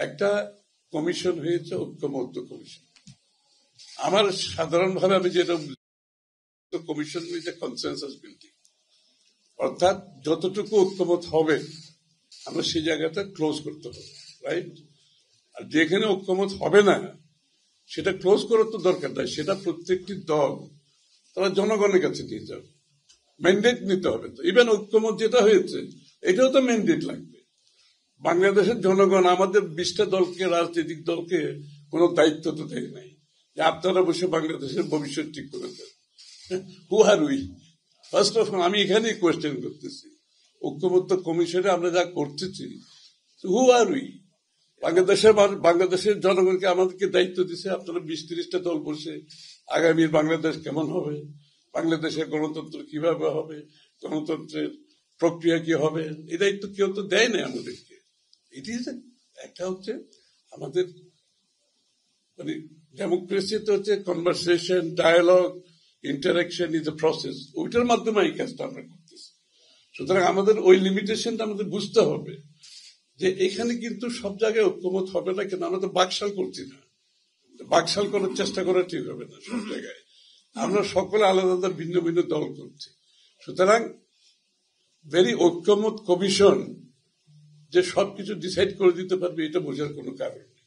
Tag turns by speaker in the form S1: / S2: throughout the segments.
S1: একটা কমিশন হয়েছে, ঐক্যমত্য কমিশন। আমার সাধারণভাবে আমি যেটা কমিশন হয়েছে কনসেনসাস বিল্ডিং, অর্থাৎ যতটুকু ঐক্যমত হবে আমরা সেই জায়গাটা ক্লোজ করতে হবে, রাইট? আর যেখানে ঐক্যমত হবে না সেটা ক্লোজ করার তো দরকার নাই, সেটা প্রত্যেকটি দল তারা জনগণের কাছে নিয়ে যাবে, ম্যান্ডেট নিতে হবে। তো ইভেন ঐক্যমত যেটা হয়েছে এটাও তো ম্যান্ডেট লাগবে। বাংলাদেশের জনগণ আমাদের 20টা দলকে, রাজনৈতিক দলকে কোনো দায়িত্ব তো দেয় নাই যে আপনারা বসে বাংলাদেশের ভবিষ্যৎ ঠিক করে দেন। হু আর উই? ফার্স্ট অফ অল আমি এখানেই কোয়েশ্চেন করতেছি, ঐক্যমত্য কমিশনে আমরা যা করতেছি, হু আর উই? বাংলাদেশের জনগণকে আমাদেরকে দায়িত্ব দিচ্ছে আপনারা 20-30টা দল বসে আগামীর বাংলাদেশ কেমন হবে, বাংলাদেশের গণতন্ত্র কিভাবে হবে, গণতন্ত্রের প্রক্রিয়া কি হবে, এই দায়িত্ব কেউ তো দেয় না আমাদেরকে। ইট ইজ একটা হচ্ছে আমাদের মানে ডেমোক্রেসিতে হচ্ছে conversation, dialogue, interaction is a process, ওইটার মাধ্যমে এই কাজটা আমরা করতেছি। সুতরাং আমাদের ওই লিমিটেশনটা আমাদের বুঝতে হবে যে এখানে কিন্তু সব জায়গায় ঐক্যমত হবে না, কিন্তু আমরা তো বাকশাল করছি না, বাকশাল করার চেষ্টা করা ঠিক হবে না। সব জায়গায় আমরা সকলে আলাদা আলাদা ভিন্ন ভিন্ন দল করছি। সুতরাং ভেরি ঐক্যমত কমিশন যে সবকিছু ডিসাইড করে দিতে পারবে এটা বোঝার কোনো কারণ নেই।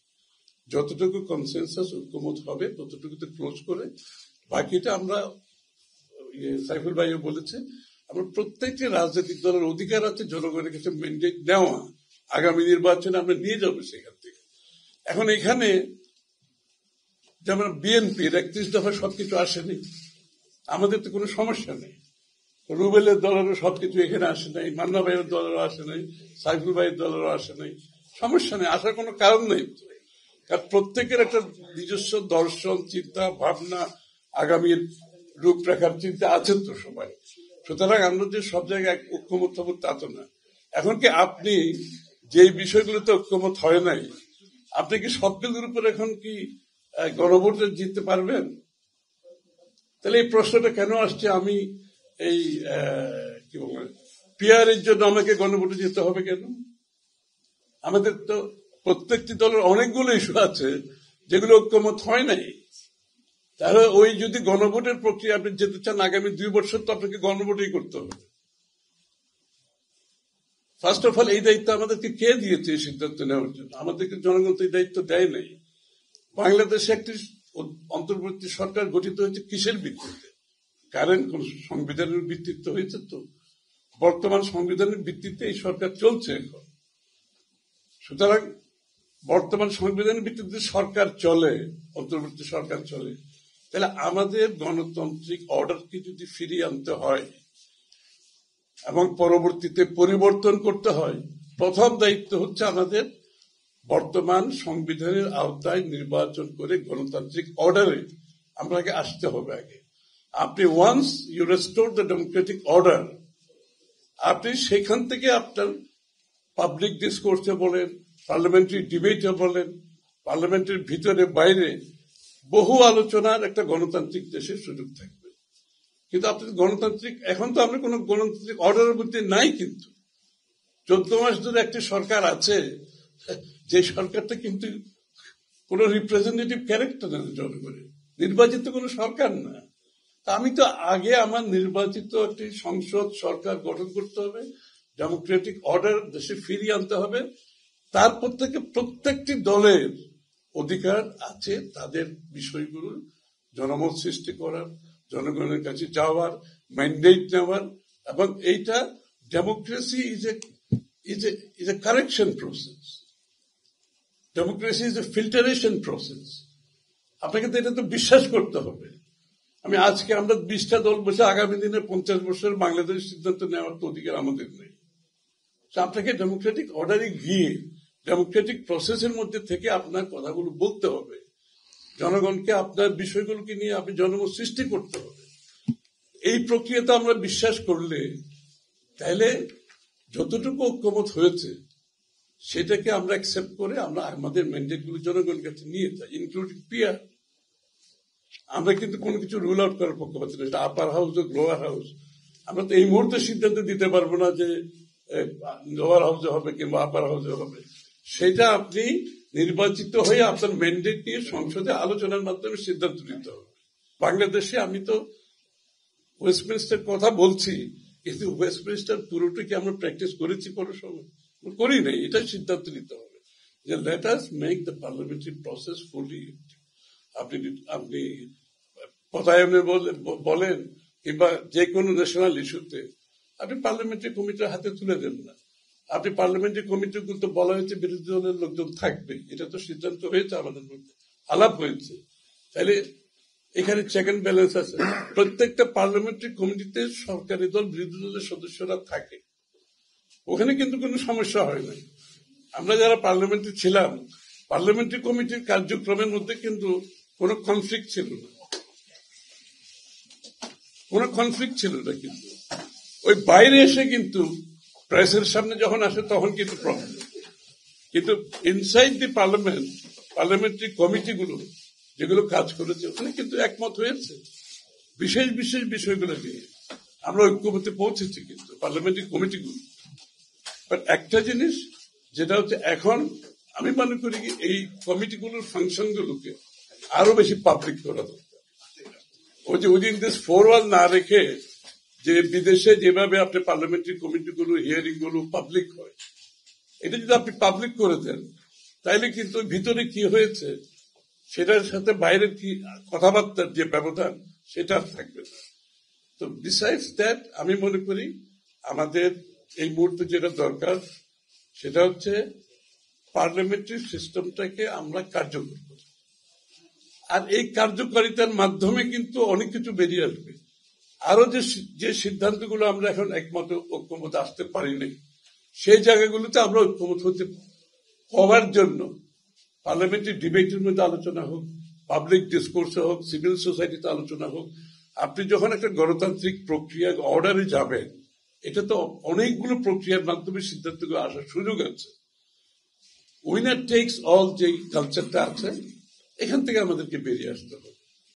S1: যতটুকু কনসেনসাস ঐক্যমত হবে ততটুকুতে ক্লোজ করে বাকিটা আমরা, সাইফুল ভাইও বলেছে, আমরা প্রত্যেকটি রাজনৈতিক দলের অধিকার আছে জনগণের কাছে ম্যান্ডেট নেওয়া, আগামী নির্বাচনে আমরা নিয়ে যাবো সেখান থেকে। এখন এখানে যেমন বিএনপির 31 দফা সবকিছু আসেনি, আমাদের তো কোনো সমস্যা নেই। রুবেলের দলেরও সবকিছু এখানে আসে নাই, মান্না ভাইয়ের দলেরও আসে নাই, সাইফুল ভাইয়ের দলেরও আসে নাই, সমস্যা নেই, আসার কোনো কারণ নেই। কারণ প্রত্যেকের একটা নিজস্ব দর্শন, চিন্তা ভাবনা, আগামীর রূপরেখার চিন্তা আছে তো সবাই। সুতরাং আমরা যে সব জায়গায় ঐক্যমত হবো তা তো না। এখন কি আপনি যে বিষয়গুলোতে ঐক্যমত হয় নাই, আপনি কি সবগুলোর উপর এখন কি গণভোটে জিততে পারবেন? তাহলে এই প্রশ্নটা কেন আসছে? আমি এই কি বলবো, পিয়ারের জন্য আমাকে গণভোটে যেতে হবে কেন? আমাদের তো প্রত্যেকটি দলের অনেকগুলো ইস্যু আছে যেগুলো ঐক্যমত হয় নাই। তাহলে ওই যদি গণভোটের প্রক্রিয়া আপনি যেতে চান আগামী 2 বছর, তো আপনাকে গণভোটই করতে হবে। ফার্স্ট অফ অল এই দায়িত্ব আমাদেরকে কে দিয়েছে এই সিদ্ধান্ত নেওয়ার জন্য? আমাদেরকে জনগণ তো এই দায়িত্ব দেয় নাই। বাংলাদেশে একটি অন্তর্বর্তী সরকার গঠিত হয়েছে কিসের ভিত্তিতে? কারেন্ট কোন সংবিধানের ভিত্তিতে হয়েছে? তো বর্তমান সংবিধানের ভিত্তিতে এই সরকার চলছে এখন। সুতরাং বর্তমান সংবিধানের ভিত্তিতে সরকার চলে, অন্তর্বর্তী সরকার চলে, তাহলে আমাদের গণতান্ত্রিক অর্ডারকে যদি ফিরিয়ে আনতে হয় এবং পরবর্তীতে পরিবর্তন করতে হয়, প্রথম দায়িত্ব হচ্ছে আমাদের বর্তমান সংবিধানের আওতায় নির্বাচন করে গণতান্ত্রিক অর্ডারে আমরা আগে আসতে হবে। আগে আপনি once you restore the democratic order, আপনি সেখান থেকে আপনার পাবলিক ডিসকোর্সে বলেন, পার্লামেন্টারি ডিবেটে বলেন, পার্লামেন্টের ভিতরে বাইরে বহু আলোচনার একটা গণতান্ত্রিক দেশের সুযোগ থাকবে। কিন্তু আপনি গণতান্ত্রিক, এখন তো আমরা কোন গণতান্ত্রিক অর্ডারের মধ্যে নাই। কিন্তু 14 মাস ধরে একটি সরকার আছে, যে সরকারটা কিন্তু কোন রিপ্রেজেন্টেটিভ ক্যারেক্টার না, জনগণের নির্বাচিত কোন সরকার না। তা আমি তো আগে আমার নির্বাচিত একটি সংসদ সরকার গঠন করতে হবে, ডেমোক্রেটিক অর্ডার দেশে ফিরিয়ে আনতে হবে। তারপর থেকে প্রত্যেকটি দলের অধিকার আছে তাদের বিষয়গুলো জনমত সৃষ্টি করার, জনগণের কাছে যাওয়ার, ম্যান্ডেট নেওয়ার। এবং এইটা democracy is a correction process, democracy is a filtration process. আপনাকে তো এটা তো বিশ্বাস করতে হবে। আমি আজকে আমরা 20টা দল বসে আগামী দিনে 50 বছর বাংলাদেশের সিদ্ধান্ত নেওয়ার তো অধিকার আমাদের নেই। আপনাকে ডেমোক্রেটিক অর্ডারে গিয়ে ডেমোক্রেটিক প্রসেসের মধ্যে থেকে আপনার কথাগুলো বলতে হবে, জনগণকে আপনার বিষয়গুলোকে নিয়ে আপনি জনমত সৃষ্টি করতে হবে। এই প্রক্রিয়াতে আমরা বিশ্বাস করলে তাহলে যতটুকু ঐক্যমত হয়েছে সেটাকে আমরা অ্যাকসেপ্ট করে আমরা আমাদের ম্যান্ডেটগুলো জনগণের কাছে নিয়ে যাই, ইনক্লুডিং পিয়ার। আমরা কিন্তু কোনো কিছু রুল আউট করার পক্ষপাতী না, এটা আপার হাউস হোক লোয়ার হাউস। আমরা তো এই মুহূর্তে সিদ্ধান্ত দিতে পারবো না যে লোয়ার হাউসে হবে কিংবা আপার হাউসে হবে। সেটা আপনি নির্বাচিত হয়ে আপনার ম্যান্ডেট নিয়ে সংসদে আলোচনার মাধ্যমে সিদ্ধান্ত নিতে হবে। বাংলাদেশে আমি তো ওয়েস্টমিনিস্টার কথা বলছি, কিন্তু ওয়েস্টমিনিস্টার পুরোটা কি আমরা প্র্যাকটিস করেছি কোনো সময়? করি নাই। এটাই সিদ্ধান্ত নিতে হবে যে let us make the parliamentary process fully. আপনি পদায়নে বলেন কিংবা যে কোনো ন্যাশনাল ইস্যুতে আপনি পার্লামেন্টারি কমিটির হাতে তুলে দেন না। আপনি পার্লামেন্টারি কমিটিগুলো তো বলা হয়েছে বিরোধী দলের লোকজন থাকবে, এটা তো সিদ্ধান্ত হয়েছে, আমাদের মধ্যে আলাপ হয়েছে। তাহলে এখানে চেক অ্যান্ড ব্যালেন্স আছে। প্রত্যেকটা পার্লামেন্টারি কমিটিতে সরকারি দল বিরোধী দলের সদস্যরা থাকে, ওখানে কিন্তু কোনো সমস্যা হয় না। আমরা যারা পার্লামেন্টে ছিলাম, পার্লামেন্টারি কমিটির কার্যক্রমের মধ্যে কিন্তু কোনো কনফ্লিক্ট ছিল না, কোনো কনফ্লিক্ট ছিল না। কিন্তু ওই বাইরে এসে কিন্তু প্রেসের সামনে যখন আসে তখন কিন্তু প্রবলেম। কিন্তু ইনসাইড দি পার্লামেন্ট, পার্লামেন্টারি কমিটিগুলো যেগুলো কাজ করেছে ওখানে কিন্তু একমত হয়েছে বিশেষ বিশেষ বিষয়গুলো নিয়ে। আমরা ঐক্যমতে পৌঁছেছি কিন্তু পার্লামেন্টারি কমিটিগুলো। বাট একটা জিনিস যেটা হচ্ছে, এখন আমি মনে করি কি এই কমিটিগুলোর ফাংশনগুলোকে আরো বেশি পাবলিক করা দরকার। ওই যে উইদিন দিস 4 ওয়াল না রেখে, যে বিদেশে যেভাবে আপনি পার্লামেন্টারি কমিটিগুলো হিয়ারিং গুলো পাবলিক হয়, এটা যদি আপনি পাবলিক করে দেন তাইলে কিন্তু ভিতরে কি হয়েছে সেটার সাথে বাইরের কি কথাবার্তার যে ব্যবধান সেটা আর থাকবে না। তো বিসাইডস দ্যাট আমি মনে করি আমাদের এই মুহূর্তে যেটা দরকার সেটা হচ্ছে পার্লামেন্টারি সিস্টেমটাকে আমরা কার্যকর করি। আর এই কার্যকারিতার মাধ্যমে কিন্তু অনেক কিছু বেরিয়ে আসবে। আরো যে সিদ্ধান্তগুলো আমরা এখন একমত ঐক্যমত আসতে পারিনি, সেই জায়গাগুলোতে আমরা ঐক্যমত হওয়ার জন্য পার্লামেন্টারি ডিবেটের মধ্যে আলোচনা হোক, পাবলিক ডিসকোর্সে হোক, সিভিল সোসাইটিতে আলোচনা হোক। আপনি যখন একটা গণতান্ত্রিক প্রক্রিয়া অর্ডারে যাবেন, এটা তো অনেকগুলো প্রক্রিয়ার মাধ্যমে সিদ্ধান্তগুলো আসার সুযোগ আছে। উইনার টেকস অল যে কালচারটা আছে, এখান থেকে আমাদেরকে বেরিয়ে আসতে হবে।